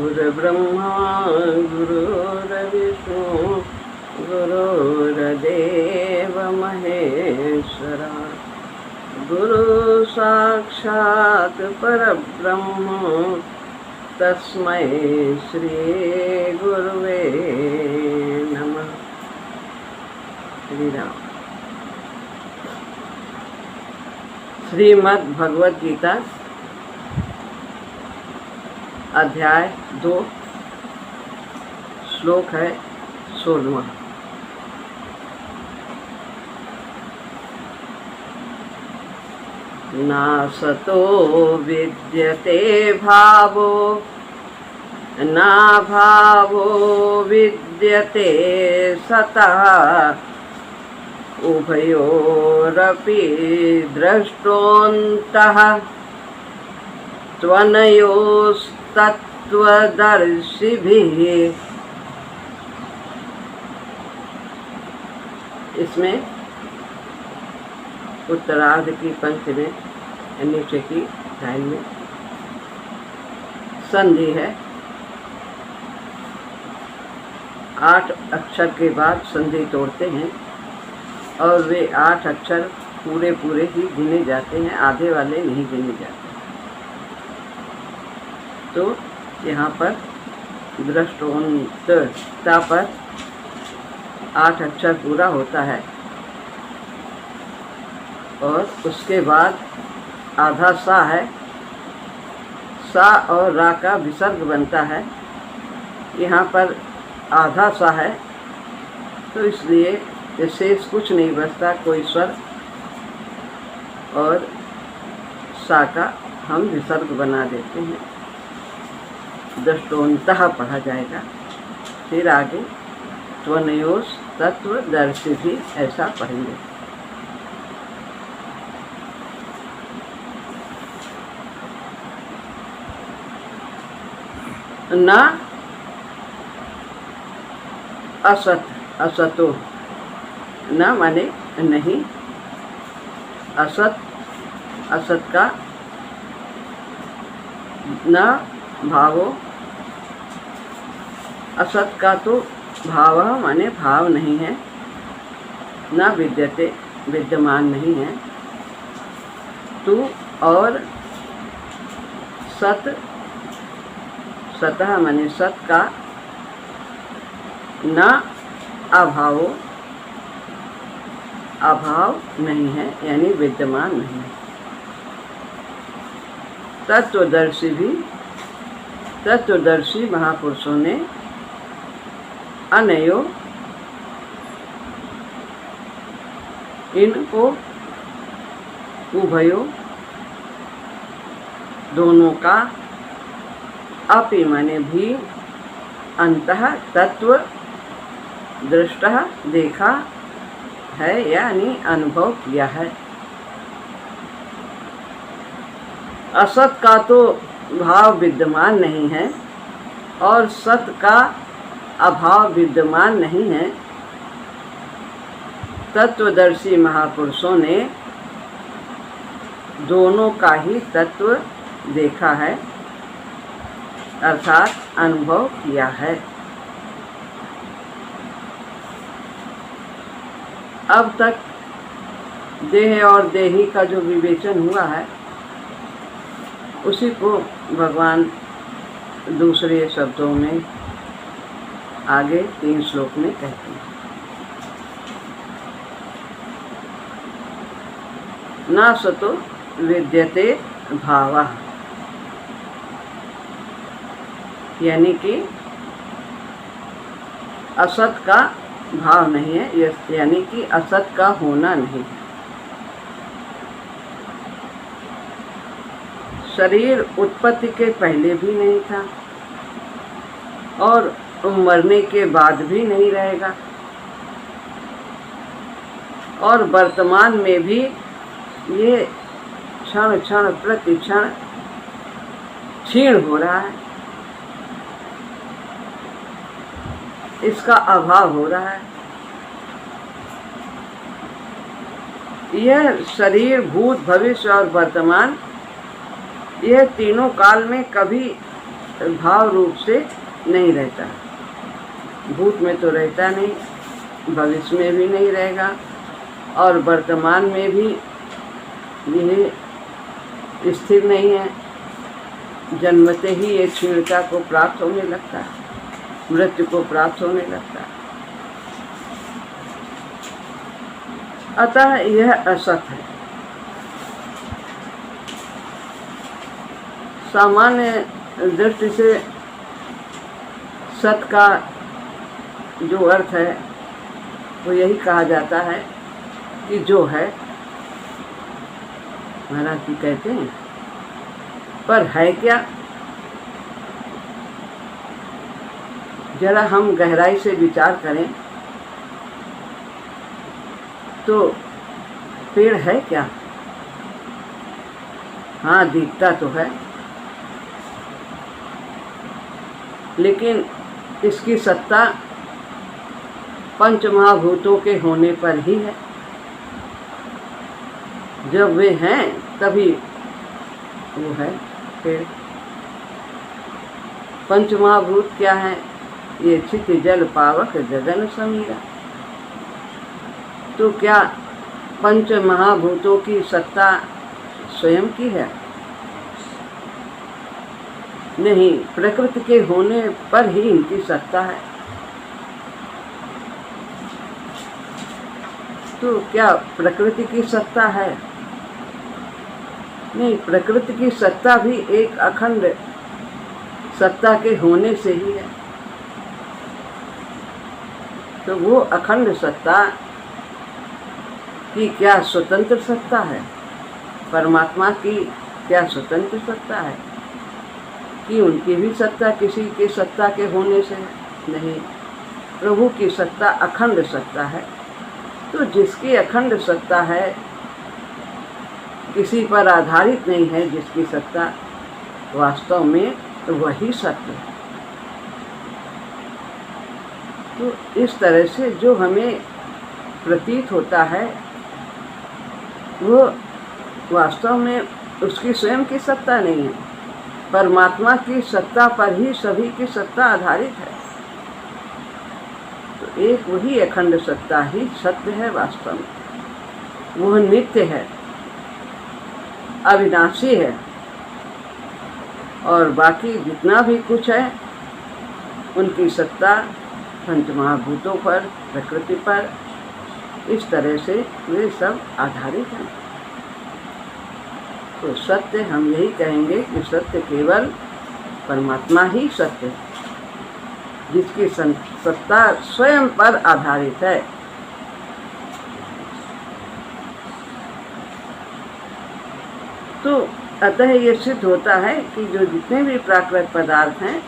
गुरुर्ब्रह्मा गुरुर्विष्णु गुरुर्देव महेश्वरा गुरु साक्षात् परब्रह्म तस्मै श्री गुरुवे नमः। श्री राम। श्रीमद् भगवद गीता अध्याय 2 श्लोक है 16वां। नासतो विद्यते भावो न भावो विद्यते सतः उभयोरपि द्रष्टोऽन्तः त्वनयोस्तत्त्वदर्शिभिः। इसमें उत्तरार्ध की पंक्ति में नीचे की लाइन में संधि है। 8 अक्षर के बाद संधि तोड़ते हैं और वे 8 अक्षर पूरे पूरे ही गिने जाते हैं, आधे वाले नहीं गिने जाते। तो यहाँ पर दृष्टोन्ता पर 8 अक्षर पूरा होता है और उसके बाद आधा सा है। सा और रा का विसर्ग बनता है। यहाँ पर आधा सा है तो इसलिए शेष कुछ नहीं बचता, कोई स्वर और सा का हम विसर्ग बना देते हैं। दृष्टोन्तः पढ़ा जाएगा। फिर आगे त्वनयोस तत्वदर्शी भी ऐसा पढ़ेंगे। न असत, असतो न माने नहीं, असत, असत का न भावो, असत का तो भाव माने भाव नहीं है, न विद्यते विद्यमान नहीं है, तू और सत, सतः माने सत का न अभावो, अभाव नहीं है यानी विद्यमान नहीं है। तत्वदर्शी भी, तत्वदर्शी महापुरुषों ने अनयो इनको उभयो दोनों का अपि माने भी अंतः तत्व दृष्टः देखा है यानी अनुभव किया है। असत का तो भाव विद्यमान नहीं है और सत का अभाव विद्यमान नहीं है। तत्वदर्शी महापुरुषों ने दोनों का ही तत्व देखा है अर्थात अनुभव किया है। अब तक देह और देही का जो विवेचन हुआ है उसी को भगवान दूसरे शब्दों में आगे 3 श्लोक में कहते हैं। न सतो विद्यते भावः यानी कि असत का भाव नहीं है, यानी कि असत का होना नहीं है। शरीर उत्पत्ति के पहले भी नहीं था और मरने के बाद भी नहीं रहेगा और वर्तमान में भी ये क्षण क्षण प्रति क्षण क्षीण हो रहा है, इसका अभाव हो रहा है। यह शरीर भूत भविष्य और वर्तमान यह तीनों काल में कभी भाव रूप से नहीं रहता। भूत में तो रहता नहीं, भविष्य में भी नहीं रहेगा, और वर्तमान में भी यह स्थिर नहीं है। जन्मते ही ये क्षीणता को प्राप्त होने लगता है, मृत्यु को प्राप्त होने लगता है। अतः यह असत है। सामान्य दृष्टि से सत का जो अर्थ है वो यही कहा जाता है कि जो है, महाराज जी कहते हैं, पर है क्या? जरा हम गहराई से विचार करें तो पेड़ है क्या? हाँ, दिखता तो है, लेकिन इसकी सत्ता पंच महाभूतों के होने पर ही है। जब वे हैं तभी वो है पेड़। पंच महाभूत क्या है? ये चित जल पावक गगन समीरा। तो क्या पंच महाभूतों की सत्ता स्वयं की है? नहीं, प्रकृति के होने पर ही इनकी सत्ता है। तो क्या प्रकृति की सत्ता है? नहीं, प्रकृति की सत्ता भी एक अखंड सत्ता के होने से ही है। तो वो अखंड सत्ता की क्या स्वतंत्र सत्ता है? परमात्मा की क्या स्वतंत्र सत्ता है कि उनकी भी सत्ता किसी के सत्ता के होने से है? नहीं, प्रभु की सत्ता अखंड सत्ता है। तो जिसकी अखंड सत्ता है, किसी पर आधारित नहीं है, जिसकी सत्ता वास्तव में, तो वही सत्य है। तो इस तरह से जो हमें प्रतीत होता है वो वास्तव में उसकी स्वयं की सत्ता नहीं है। परमात्मा की सत्ता पर ही सभी की सत्ता आधारित है। तो एक वही अखंड सत्ता ही सत्य है वास्तव में। वह नित्य है, अविनाशी है, और बाकी जितना भी कुछ है उनकी सत्ता पंचमहाभूतों पर, प्रकृति पर, इस तरह से वे सब आधारित हैं। तो सत्य हम यही कहेंगे कि सत्य केवल परमात्मा ही सत्य है, जिसकी सत्ता स्वयं पर आधारित है। तो अतः ये सिद्ध होता है कि जो जितने भी प्राकृतिक पदार्थ हैं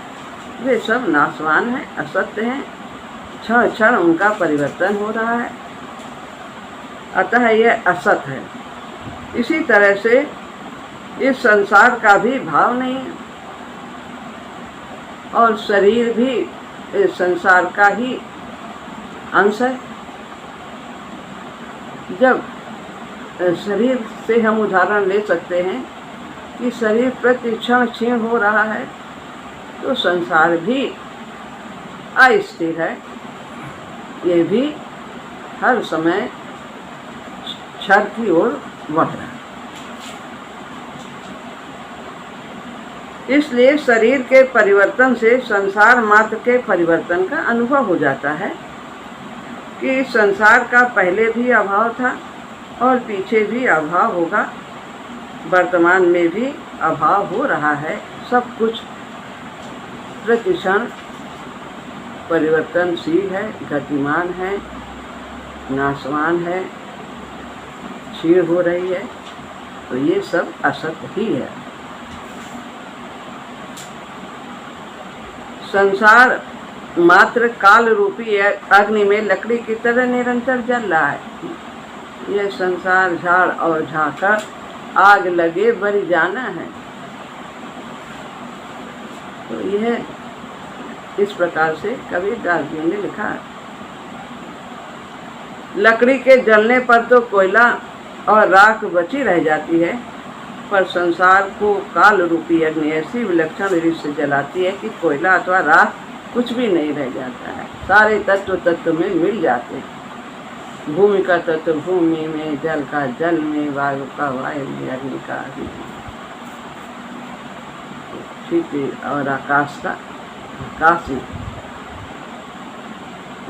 वे सब नाशवान हैं, असत्य हैं, क्षण क्षण उनका परिवर्तन हो रहा है। अतः यह असत है। इसी तरह से इस संसार का भी भाव नहीं है, और शरीर भी इस संसार का ही अंश है। जब शरीर से हम उदाहरण ले सकते हैं कि शरीर प्रति क्षण क्षीण हो रहा है, तो संसार भी अस्थिर है। ये भी हर समय क्षण की ओर बढ़ रहा है। इसलिए शरीर के परिवर्तन से संसार मात्र के परिवर्तन का अनुभव हो जाता है कि संसार का पहले भी अभाव था और पीछे भी अभाव होगा, वर्तमान में भी अभाव हो रहा है। सब कुछ प्रतिक्षण परिवर्तनशील है, गतिमान है, नाशवान है, क्षीण हो रही है। तो ये सब असत्य ही है। संसार मात्र काल रूपी अग्नि में लकड़ी की तरह निरंतर जल रहा है। यह संसार झाड़ और झांकर आग लगे बरी जाना है। तो यह इस प्रकार से कबीरदास जी ने लिखा है। लकड़ी के जलने पर तो कोयला और राख बची रह जाती है, पर संसार को काल रूपी अग्नि ऐसी विलक्षण रीत से जलाती है कि कोयला अथवा राख कुछ भी नहीं रह जाता है। सारे तत्व तत्व में मिल जाते हैं। भूमि का तत्व भूमि में, जल का जल में, वायु का वायु में, अग्नि का अग्नि में, ठीक है। और आकाश का आकाश में,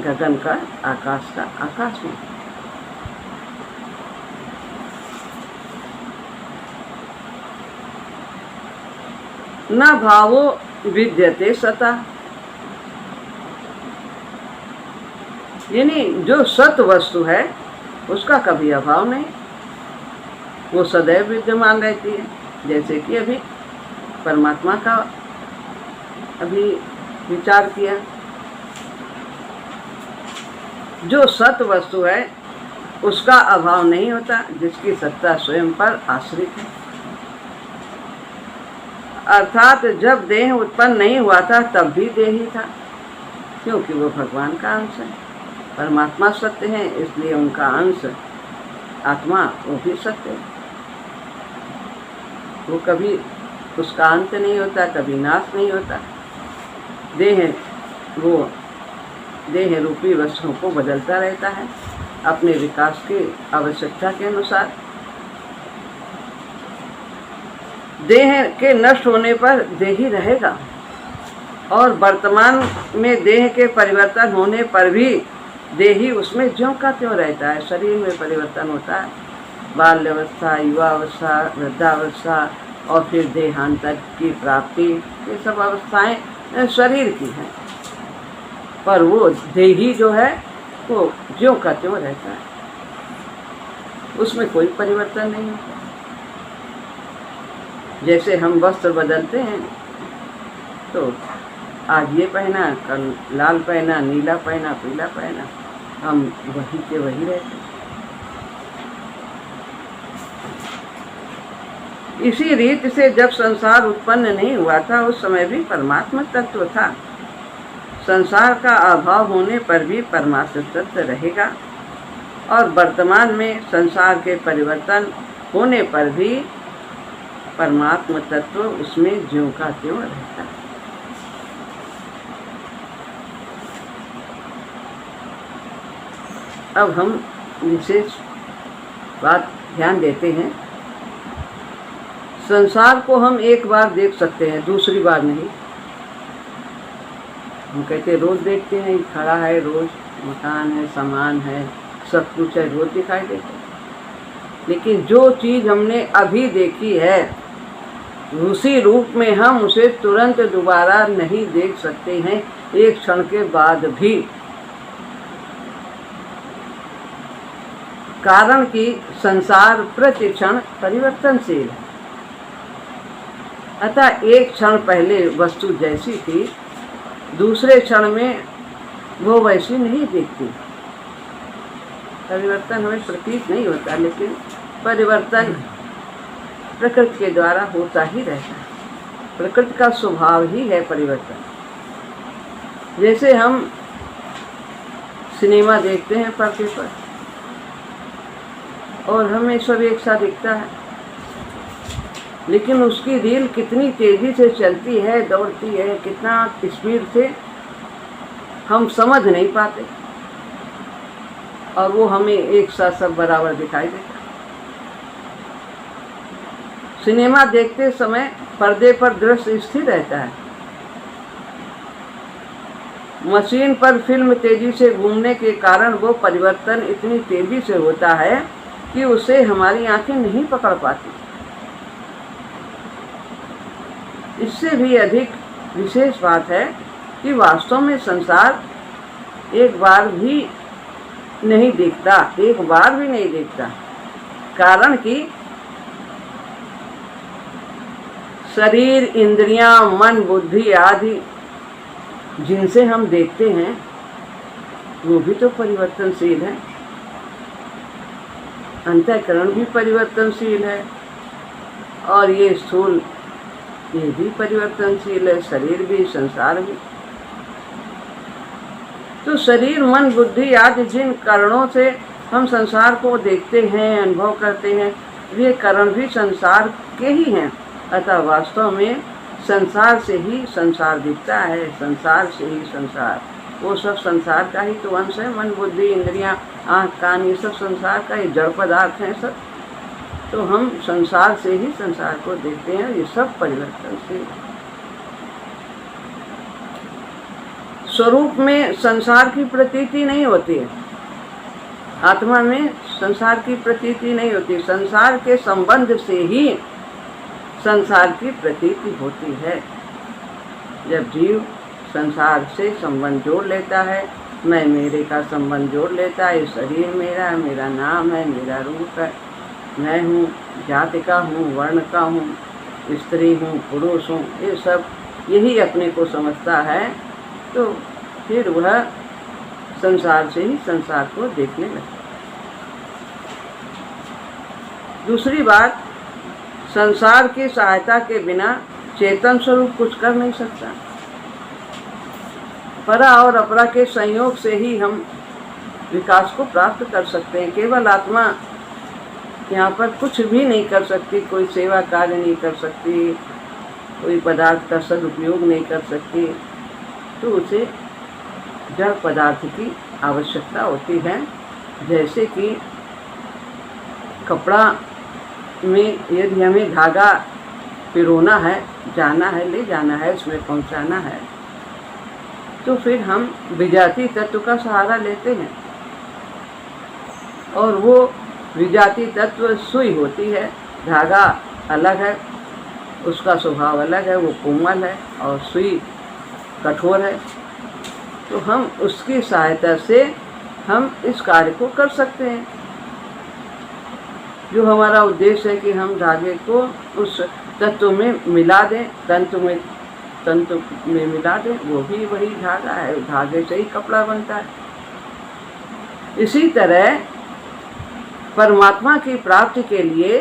गगन का आकाश का आकाश में। न भावो विद्यते सता, यानी जो सत वस्तु है उसका कभी अभाव नहीं, वो सदैव विद्यमान रहती है। जैसे कि अभी परमात्मा का अभी विचार किया, जो सत वस्तु है उसका अभाव नहीं होता, जिसकी सत्ता स्वयं पर आश्रित है। अर्थात जब देह उत्पन्न नहीं हुआ था तब भी देह ही था, क्योंकि वो भगवान का अंश है। परमात्मा सत्य है, इसलिए उनका अंश आत्मा वो भी सत्य है। वो कभी उसका अंत नहीं होता, कभी नाश नहीं होता। वो देह रूपी वस्तुओं को बदलता रहता है अपने विकास की आवश्यकता के अनुसार। देह के नष्ट होने पर देही रहेगा, और वर्तमान में देह के परिवर्तन होने पर भी देही उसमें ज्यों का त्यों रहता है। शरीर में परिवर्तन होता है, बाल्यावस्था, युवावस्था, वृद्धावस्था और फिर देहांतर की प्राप्ति, ये सब अवस्थाएं शरीर की हैं। पर वो देही जो है वो ज्यों का त्यों रहता है, उसमें कोई परिवर्तन नहीं होता। जैसे हम वस्त्र बदलते हैं, तो आज ये पहना, कल लाल पहना, नीला पहना, पीला पहना, हम वही के वही रहते। इसी रीत से जब संसार उत्पन्न नहीं हुआ था उस समय भी परमात्मा तत्व था। संसार का अभाव होने पर भी परमात्मा तत्व रहेगा, और वर्तमान में संसार के परिवर्तन होने पर भी परमात्मा तत्व उसमें ज्यों का त्यों रहता है। अब हम विशेष बात ध्यान देते हैं। संसार को हम एक बार देख सकते हैं, दूसरी बार नहीं। हम कहते रोज देखते हैं, खड़ा है रोज, मकान है, सामान है, सब कुछ है, रोज दिखाई देता है। लेकिन जो चीज़ हमने अभी देखी है उसी रूप में हम उसे तुरंत दोबारा नहीं देख सकते हैं, एक क्षण के बाद भी। कारण कि संसार प्रतिक्षण परिवर्तनशील है। अतः एक क्षण पहले वस्तु जैसी थी, दूसरे क्षण में वो वैसी नहीं दिखती। परिवर्तन हमें प्रतीत नहीं होता, लेकिन परिवर्तन प्रकृति के द्वारा होता ही रहता है। प्रकृति का स्वभाव ही है परिवर्तन। जैसे हम सिनेमा देखते हैं पर्दे पर, और हमें सब एक सा दिखता है, लेकिन उसकी रील कितनी तेजी से चलती है, दौड़ती है, कितना स्पीड से हम समझ नहीं पाते, और वो हमें एक साथ सब बराबर दिखाई देता। सिनेमा देखते समय पर्दे पर दृश्य स्थिर रहता है। मशीन पर फिल्म तेजी से घूमने के कारण वो परिवर्तन इतनी तेजी से होता है कि उसे हमारी आंखें नहीं पकड़ पाती। इससे भी अधिक विशेष बात है कि वास्तव में संसार एक बार भी नहीं दिखता, एक बार भी नहीं दिखता। कारण कि शरीर, इंद्रियां, मन, बुद्धि आदि जिनसे हम देखते हैं वो भी तो परिवर्तनशील है। अंतःकरण भी परिवर्तनशील है, और ये स्थूल ये भी परिवर्तनशील है, शरीर भी, संसार भी। तो शरीर, मन, बुद्धि आदि जिन कारणों से हम संसार को देखते हैं, अनुभव करते हैं, वे कारण भी संसार के ही हैं। अतः वास्तव में संसार से ही संसार दिखता है, संसार से ही संसार, वो सब संसार का ही तो अंश है। मन बुद्धि इंद्रियां आँख कान ये सब संसार का ही जड़ पदार्थ हैं सब। तो हम संसार से ही संसार को देखते हैं। ये सब परिवर्तनशील। स्वरूप में संसार की प्रतीति नहीं होती है, आत्मा में संसार की प्रतीति नहीं होती। संसार के संबंध से ही संसार की प्रतीति होती है। जब जीव संसार से संबंध जोड़ लेता है, मैं मेरे का संबंध जोड़ लेता है, शरीर मेरा, मेरा नाम है, मेरा रूप है, मैं हूँ, जाति का हूँ, वर्ण का हूँ, स्त्री हूँ, पुरुष हूँ, ये सब यही अपने को समझता है, तो फिर वह संसार से ही संसार को देखने लगता है। दूसरी बात, संसार की सहायता के बिना चेतन स्वरूप कुछ कर नहीं सकता। परा और अपरा के संयोग से ही हम विकास को प्राप्त कर सकते हैं। केवल आत्मा यहाँ पर कुछ भी नहीं कर सकती, कोई सेवा कार्य नहीं कर सकती, कोई पदार्थ का सदुपयोग नहीं कर सकती, तो उसे जड़ पदार्थ की आवश्यकता होती है। जैसे कि कपड़ा में यदि हमें धागा पिरोना है, जाना है, ले जाना है, उसमें पहुंचाना है, तो फिर हम विजातीय तत्व का सहारा लेते हैं। और वो विजातीय तत्व सुई होती है, धागा अलग है, उसका स्वभाव अलग है, वो कोमल है और सुई कठोर है। तो हम उसकी सहायता से हम इस कार्य को कर सकते हैं। जो हमारा उद्देश्य है कि हम धागे को उस तत्व में मिला दें, तंतु में मिला दें, वो भी वही धागा है, धागे से ही कपड़ा बनता है। इसी तरह परमात्मा की प्राप्ति के लिए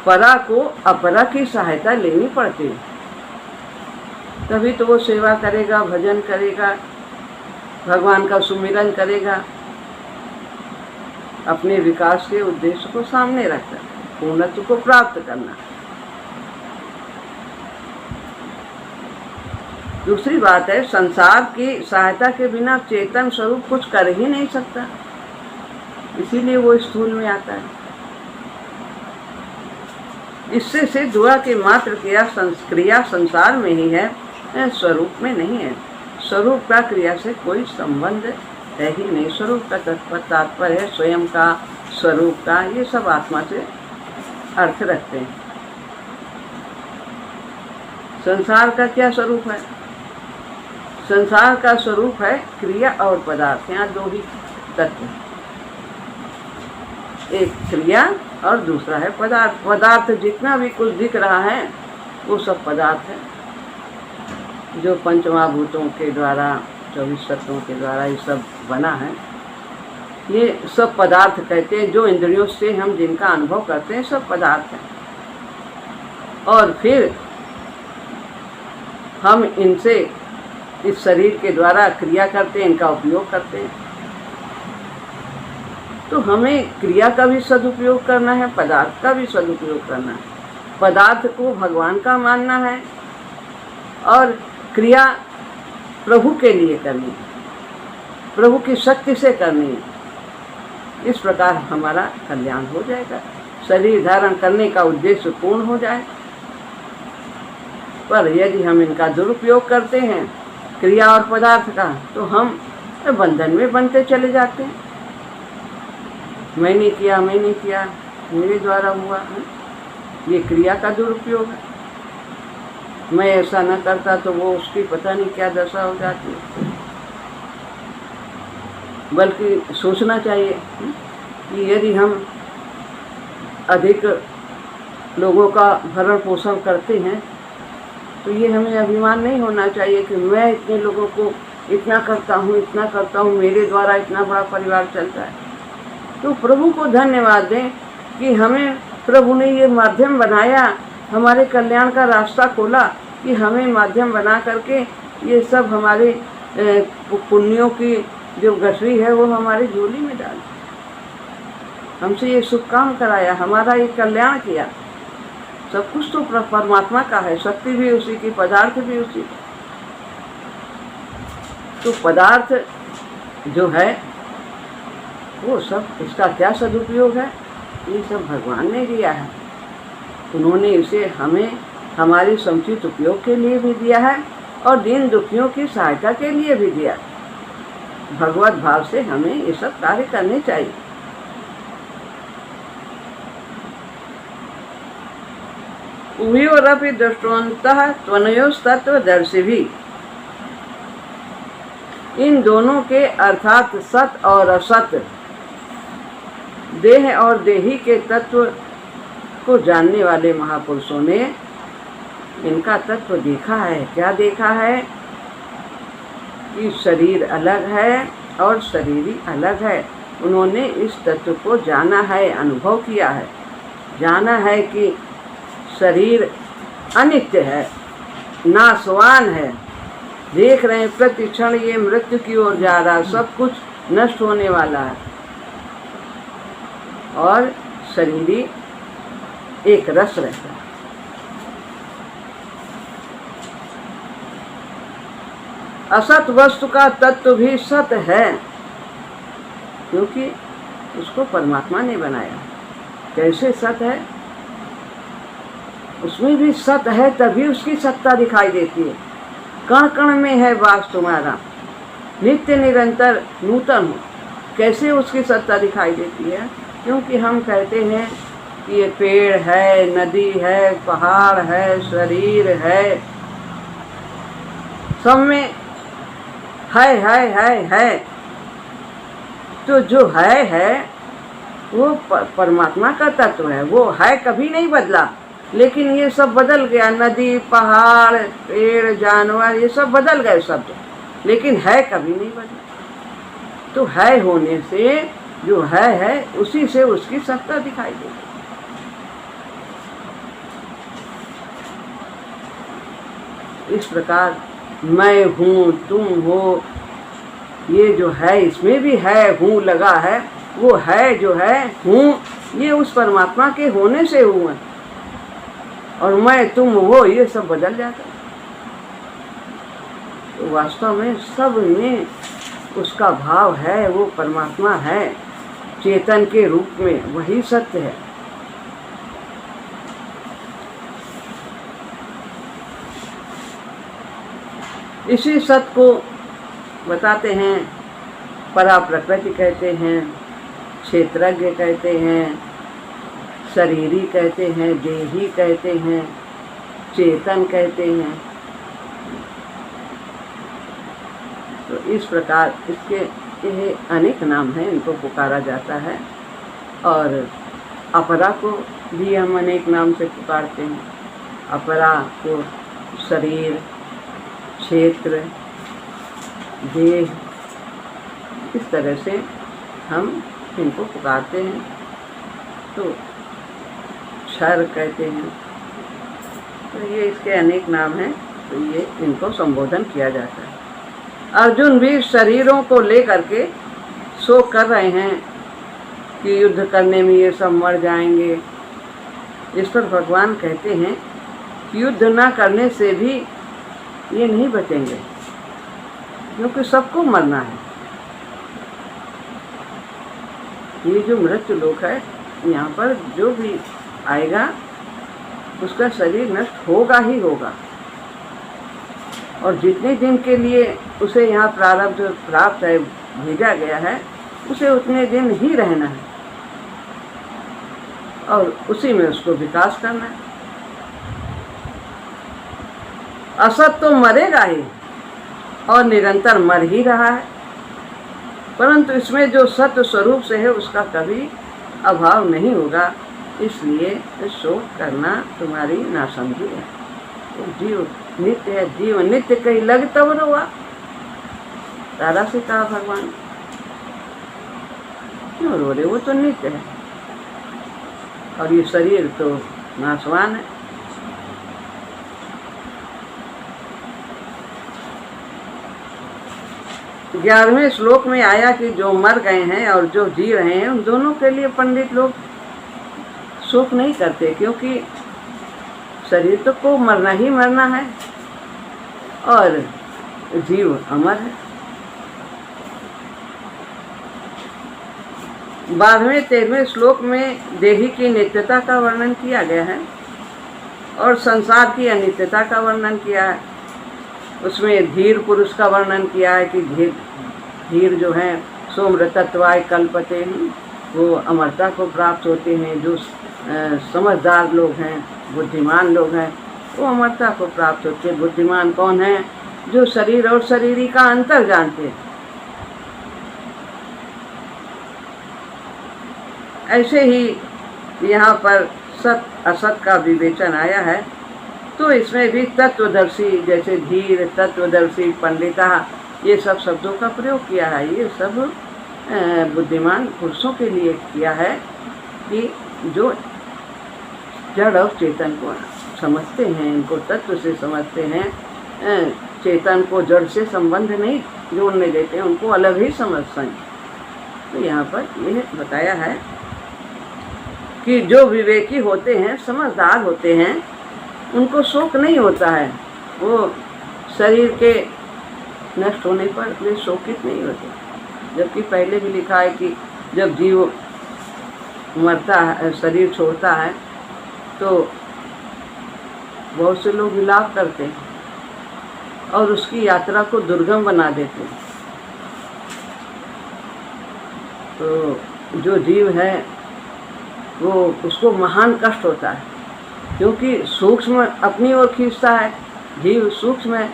परा को अपरा की सहायता लेनी पड़ती है, तभी तो वो सेवा करेगा, भजन करेगा, भगवान का सुमिरन करेगा, अपने विकास के उद्देश्य को सामने रखकर पूर्णत्व को प्राप्त करना। दूसरी बात है, संसार की सहायता के बिना चेतन स्वरूप कुछ कर ही नहीं सकता, इसीलिए वो स्थूल में आता है। इससे सिद्ध हुआ कि मात्र क्रिया संसार में ही है, स्वरूप में नहीं है। स्वरूप का क्रिया से कोई संबंध है ही नहीं। स्वरूप का तात्पर्य है स्वयं का, स्वरूप का, ये सब आत्मा से अर्थ रखते हैं। संसार का क्या स्वरूप है? संसार का स्वरूप है क्रिया और पदार्थ। यहाँ दो ही तत्व, एक क्रिया और दूसरा है पदार्थ। पदार्थ जितना भी कुछ दिख रहा है वो सब पदार्थ है, जो पंचमहाभूतों के द्वारा, 24 तत्वों के द्वारा ये सब बना है, ये सब पदार्थ कहते हैं। जो इंद्रियों से हम जिनका अनुभव करते हैं सब पदार्थ हैं। और फिर हम इनसे, इस शरीर के द्वारा क्रिया करते हैं, इनका उपयोग करते हैं। तो हमें क्रिया का भी सदुपयोग करना है, पदार्थ का भी सदुपयोग करना है। पदार्थ को भगवान का मानना है और क्रिया प्रभु के लिए करनी है, प्रभु की शक्ति से करनी है। इस प्रकार हमारा कल्याण हो जाएगा, शरीर धारण करने का उद्देश्य पूर्ण हो जाए। पर यदि हम इनका दुरुपयोग करते हैं, क्रिया और पदार्थ का, तो हम बंधन में बनते चले जाते हैं। मैंने किया, मैंने किया, मेरे द्वारा हुआ है, ये क्रिया का दुरुपयोग है। मैं ऐसा न करता तो वो उसकी पता नहीं क्या दशा हो जाती है। बल्कि सोचना चाहिए कि यदि हम अधिक लोगों का भरण पोषण करते हैं तो ये हमें अभिमान नहीं होना चाहिए कि मैं इतने लोगों को इतना करता हूँ, इतना करता हूँ, मेरे द्वारा इतना बड़ा परिवार चलता है। तो प्रभु को धन्यवाद दें कि हमें प्रभु ने ये माध्यम बनाया, हमारे कल्याण का रास्ता खोला, कि हमें माध्यम बना करके ये सब हमारे पुण्यों की जो गठरी है वो हमारी झोली में डाली, हमसे ये शुभ काम कराया, हमारा ये कल्याण किया। सब कुछ तो परमात्मा का है, शक्ति भी उसी की, पदार्थ भी उसी का। तो पदार्थ जो है वो सब, इसका क्या सदुपयोग है? ये सब भगवान ने दिया है। उन्होंने इसे हमें हमारे समुचित उपयोग के लिए भी दिया है और दीन दुखियों की सहायता के लिए भी दिया। भगवत भाव से हमें ये सब कार्य करने चाहिए। उभयोरपि दृष्टवन्तः त्वनयोस्तत्वदर्शिभिः, इन दोनों के अर्थात सत और असत, देह और देही के तत्व को जानने वाले महापुरुषों ने इनका तत्व देखा है। क्या देखा है? कि शरीर अलग है और शरीरी अलग है। उन्होंने इस तत्व को जाना है, अनुभव किया है। जाना है कि शरीर अनित्य है, नाशवान है। देख रहे हैं प्रति क्षण ये मृत्यु की ओर जा रहा है, सब कुछ नष्ट होने वाला है। और शरीरी एक रस रहता है। असत वस्तु का तत्व भी सत है, क्योंकि उसको परमात्मा ने बनाया। कैसे सत है? उसमें भी सत है, तभी उसकी सत्ता दिखाई देती है। कण कण में है वास तुम्हारा, नित्य निरंतर नूतन हो। कैसे उसकी सत्ता दिखाई देती है? क्योंकि हम कहते हैं कि ये पेड़ है, नदी है, पहाड़ है, शरीर है, सब में है। तो जो है वो परमात्मा का तत्व है। वो है कभी नहीं बदला, लेकिन ये सब बदल गया। नदी, पहाड़, पेड़, जानवर, ये सब बदल गए शब्द, लेकिन है कभी नहीं बदला। तो है होने से जो है उसी से उसकी सत्ता दिखाई देती। इस प्रकार मैं हूँ, तुम हो, ये जो है इसमें भी है हूँ लगा है। वो है जो है हूँ, ये उस परमात्मा के होने से हुआ। और मैं तुम हो, ये सब बदल जाता है। तो वास्तव में सब में उसका भाव है, वो परमात्मा है चेतन के रूप में, वही सत्य है। इसी सत्य को बताते हैं, परा प्रकृति कहते हैं, क्षेत्रज्ञ कहते हैं, शरीरी कहते हैं, देही कहते हैं, चेतन कहते हैं। तो इस प्रकार इसके ये अनेक नाम हैं, इनको पुकारा जाता है। और अपरा को भी हम अनेक नाम से पुकारते हैं। अपरा को शरीर, क्षेत्र, देह, इस तरह से हम इनको पुकारते हैं। तो क्षर कहते हैं। तो ये इसके अनेक नाम हैं। तो ये इनको संबोधन किया जाता है। अर्जुन भी शरीरों को लेकर के शोक कर रहे हैं कि युद्ध करने में ये सब मर जाएंगे। इस पर भगवान कहते हैं कि युद्ध ना करने से भी ये नहीं बचेंगे, क्योंकि सबको मरना है। ये जो मृत्यु लोक है, यहाँ पर जो भी आएगा उसका शरीर नष्ट होगा ही होगा। और जितने दिन के लिए उसे यहाँ प्रारब्ध प्राप्त है, भेजा गया है, उसे उतने दिन ही रहना है और उसी में उसको विकास करना है। असत तो मरेगा ही और निरंतर मर ही रहा है, परंतु इसमें जो सत्य स्वरूप से है उसका कभी अभाव नहीं होगा। इसलिए शोक करना तुम्हारी नासमझी है। तो जीव नित्य है, जीव नित्य कहीं लग तब रोआ, तारा से कहा भगवान। क्यों रो रहे? वो तो नित्य है और ये शरीर तो नाशवान है। ग्यारहवें श्लोक में आया कि जो मर गए हैं और जो जी रहे हैं, उन दोनों के लिए पंडित लोग शोक नहीं करते, क्योंकि शरीर तो को मरना ही मरना है और जीव अमर है। 12वें-13वें श्लोक में देही की नित्यता का वर्णन किया गया है और संसार की अनित्यता का वर्णन किया है। उसमें धीर पुरुष का वर्णन किया है कि धीर जो हैं सोमृतत्वाय कल्पते हैं, वो अमरता को प्राप्त होते हैं। जो समझदार लोग हैं, बुद्धिमान लोग हैं, वो अमरता को प्राप्त होते हैं। बुद्धिमान कौन है? जो शरीर और शरीरी का अंतर जानते हैं। ऐसे ही यहाँ पर सत असत का विवेचन आया है, तो इसमें भी तत्वदर्शी जैसे धीर, तत्वदर्शी, पंडिता, ये सब शब्दों का प्रयोग किया है। ये सब बुद्धिमान पुरुषों के लिए किया है कि जो जड़ और चेतन को समझते हैं, इनको तत्व से समझते हैं, चेतन को जड़ से संबंध नहीं जोड़ने देते हैं, उनको अलग ही समझते हैं। तो यहाँ पर यह बताया है कि जो विवेकी होते हैं, समझदार होते हैं, उनको शोक नहीं होता है। वो शरीर के नष्ट होने पर वे शोकित नहीं होते। जबकि पहले भी लिखा है कि जब जीव मरता है, शरीर छोड़ता है, तो बहुत से लोग विलाप करते हैं और उसकी यात्रा को दुर्गम बना देते हैं। तो जो जीव है वो उसको महान कष्ट होता है, क्योंकि सूक्ष्म अपनी ओर खींचता है। जीव सूक्ष्म है,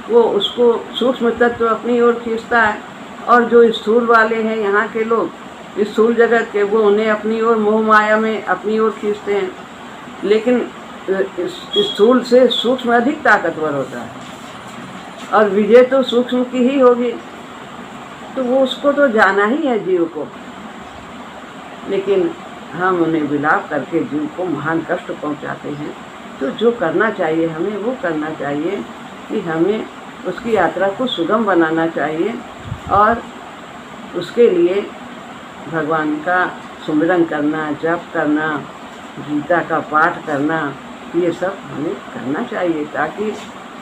वो उसको सूक्ष्म तत्व अपनी ओर खींचता है, और जो स्थूल वाले हैं यहाँ के लोग, स्थूल जगत के, वो उन्हें अपनी ओर मोह माया में अपनी ओर खींचते हैं। लेकिन स्थूल से सूक्ष्म अधिक ताकतवर होता है और विजय तो सूक्ष्म की ही होगी। तो वो उसको तो जाना ही है जीव को, लेकिन हम उन्हें विलाप करके जीव को महान कष्ट पहुंचाते हैं। तो जो करना चाहिए हमें वो करना चाहिए कि हमें उसकी यात्रा को सुगम बनाना चाहिए और उसके लिए भगवान का सुमिरन करना, जप करना, गीता का पाठ करना, ये सब हमें करना चाहिए ताकि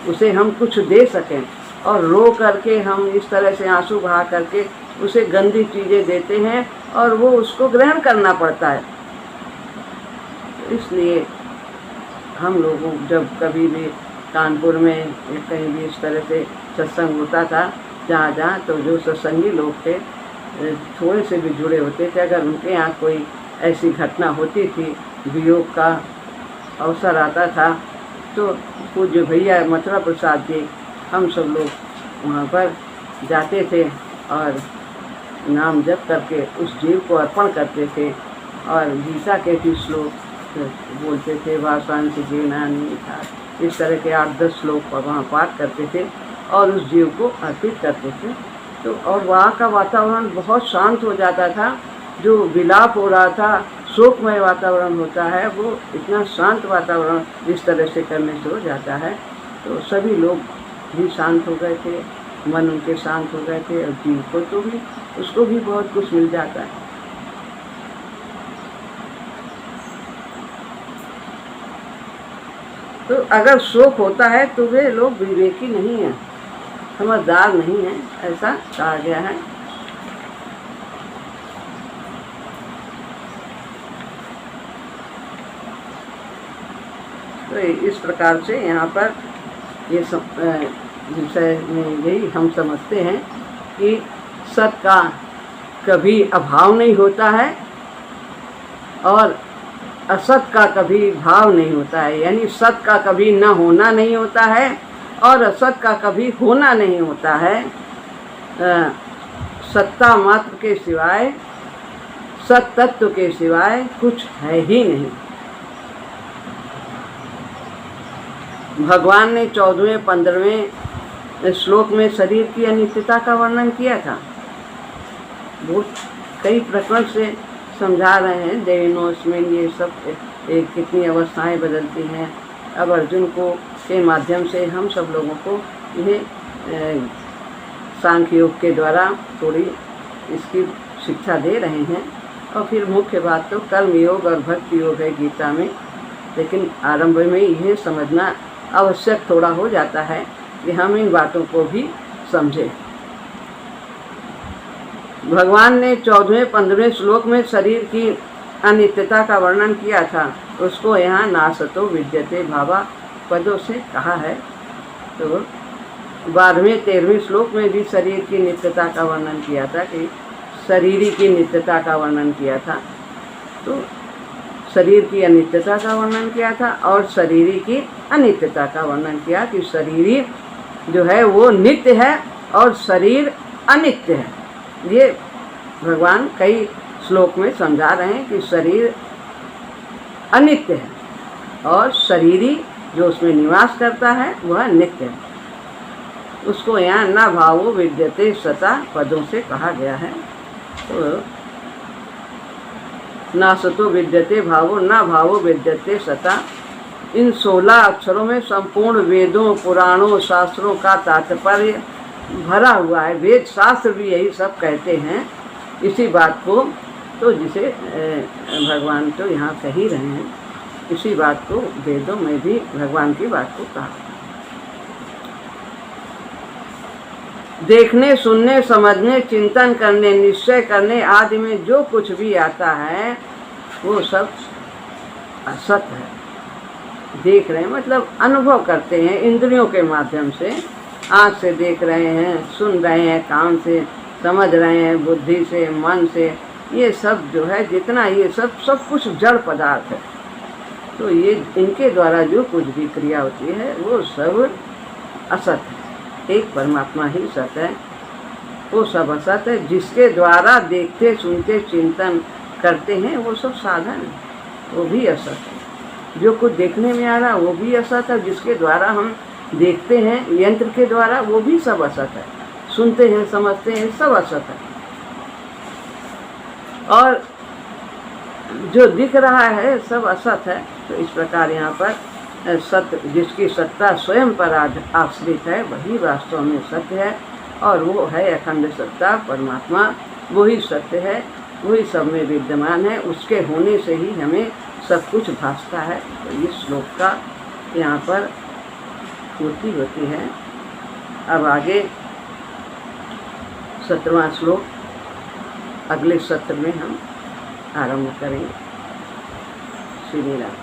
उसे हम कुछ दे सकें। और रो करके हम इस तरह से आंसू बहा करके उसे गंदी चीज़ें देते हैं और वो उसको ग्रहण करना पड़ता है। इसलिए हम लोगों जब कभी भी कानपुर में या कहीं भी इस तरह से सत्संग होता था, जहाँ तो जो सत्संगी लोग थे थोड़े से भी जुड़े होते थे, अगर उनके यहाँ कोई ऐसी घटना होती थी, वियोग का अवसर आता था, तो पूज्य भैया मथुरा प्रसाद जी, हम सब लोग वहाँ पर जाते थे और नाम जप करके उस जीव को अर्पण करते थे और गीता के भी श्लोक बोलते थे, वासांसी जीवनानि था, इस तरह के 8-10 श्लोक वहाँ पाठ करते थे और उस जीव को अर्पित करते थे। तो और वहाँ का वातावरण बहुत शांत हो जाता था। जो विलाप हो रहा था, शोकमय वातावरण होता है, वो इतना शांत वातावरण इस तरह से करने से हो जाता है। तो सभी लोग भी शांत हो गए थे, मन उनके शांत हो गए थे और जीव को तो भी उसको भी बहुत कुछ मिल जाता है। तो अगर शोक होता है तो वे लोग विवेकी नहीं हैं, समझदार नहीं हैं, ऐसा कहा गया है। तो इस प्रकार से यहाँ पर ये विषय में यही हम समझते हैं कि सत का कभी अभाव नहीं होता है और असत का कभी भाव नहीं होता है। यानी सत का कभी न होना नहीं होता है और असत का कभी होना नहीं होता है। सत्ता मात्र के सिवाय, सत तत्व के सिवाय कुछ है ही नहीं। भगवान ने 14वें 15वें श्लोक में शरीर की अनित्यता का वर्णन किया था। वो कई प्रकरण से समझा रहे हैं, देविनोस्मिन, ये सब कितनी अवस्थाएं बदलती हैं। अब अर्जुन को के माध्यम से हम सब लोगों को यह सांख्य योग के द्वारा थोड़ी इसकी शिक्षा दे रहे हैं। और फिर मुख्य बात तो कर्म योग और भक्ति योग है गीता में, लेकिन आरंभ में यह समझना आवश्यक थोड़ा हो जाता है कि हम इन बातों को भी समझें। भगवान ने 14वें-15वें श्लोक में शरीर की अनित्यता का वर्णन किया था, उसको यहाँ नासतो विद्यते भावा पदों से कहा है। तो 12वें-13वें श्लोक में भी शरीर की नित्यता का वर्णन किया था कि शरीरी की नित्यता का वर्णन किया था। तो शरीर की अनित्यता का वर्णन किया था और शरीरी की अनित्यता का वर्णन किया कि शरीरी जो है वो नित्य है और शरीर अनित्य है। ये भगवान कई श्लोक में समझा रहे हैं कि शरीर अनित्य है और शरीरी जो उसमें निवास करता है वह नित्य है। उसको यहाँ न भावो विद्यते सता पदों से कहा गया है। तो न सतो विद्यते भावो न भावो विद्यते सता, इन 16 अक्षरों में संपूर्ण वेदों, पुराणों, शास्त्रों का तात्पर्य भरा हुआ है। वेद शास्त्र भी यही सब कहते हैं इसी बात को, तो जिसे भगवान तो यहाँ कह ही रहे हैं, इसी बात को वेदों में भी भगवान की बात को कहा। देखने, सुनने, समझने, चिंतन करने, निश्चय करने आदि में जो कुछ भी आता है वो सब असत है। देख रहे हैं मतलब अनुभव करते हैं इंद्रियों के माध्यम से, आँख से देख रहे हैं, सुन रहे हैं, कान से समझ रहे हैं, बुद्धि से, मन से, ये सब जो है जितना ये सब कुछ जड़ पदार्थ है। तो ये इनके द्वारा जो कुछ भी क्रिया होती है वो सब असत है। एक परमात्मा ही सत है, वो सब असत है। जिसके द्वारा देखते, सुनते, चिंतन करते हैं वो सब साधन है, वो भी असत है। जो कुछ देखने में आ रहा वो भी असत है, जिसके द्वारा हम देखते हैं यंत्र के द्वारा वो भी सब असत है, सुनते हैं, समझते हैं, सब असत है। और जो दिख रहा है सब असत है। तो इस प्रकार यहाँ पर सत्य, जिसकी सत्ता स्वयं पर आश्रित है वही वास्तव में सत्य है, और वो है अखंड सत्ता परमात्मा, वही सत्य है, वही सब में विद्यमान है। उसके होने से ही हमें सब कुछ भासता है। तो इस श्लोक का यहाँ पर पूर्ति होती है। अब आगे 17वां श्लोक अगले सत्र में हम आरंभ करेंगे। श्री राम।